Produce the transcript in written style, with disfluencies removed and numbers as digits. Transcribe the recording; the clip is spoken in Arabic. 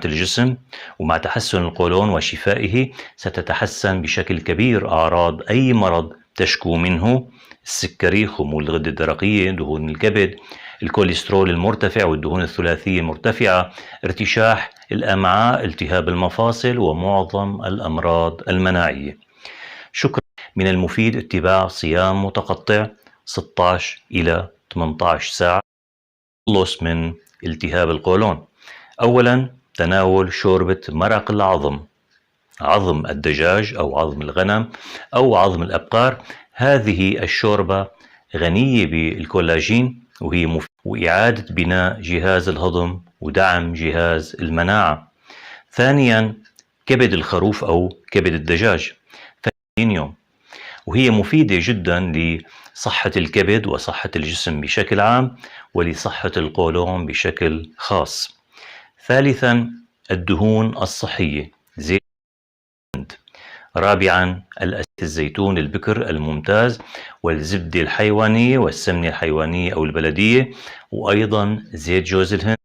الجسم، ومع تحسن القولون وشفائه ستتحسن بشكل كبير أعراض أي مرض تشكو منه: السكري، خمول الغدة الدرقية، دهون الكبد، الكوليسترول المرتفع والدهون الثلاثية المرتفعة، ارتشاح الأمعاء، التهاب المفاصل، ومعظم الأمراض المناعية. شكرا. من المفيد اتباع صيام متقطع 16 إلى 18 ساعة للتخلص من التهاب القولون. أولا، تناول شوربة مرق العظم، عظم الدجاج أو عظم الغنم أو عظم الأبقار. هذه الشوربة غنية بالكولاجين وهي وإعادة بناء جهاز الهضم ودعم جهاز المناعة. ثانيا، كبد الخروف أو كبد الدجاج يوم، وهي مفيدة جدا لصحة الكبد وصحة الجسم بشكل عام ولصحة القولون بشكل خاص. ثالثا، الدهون الصحية زيت. رابعا، الزيتون البكر الممتاز والزبدة الحيوانية والسمنة الحيوانية أو البلدية، وأيضا زيت جوز الهند.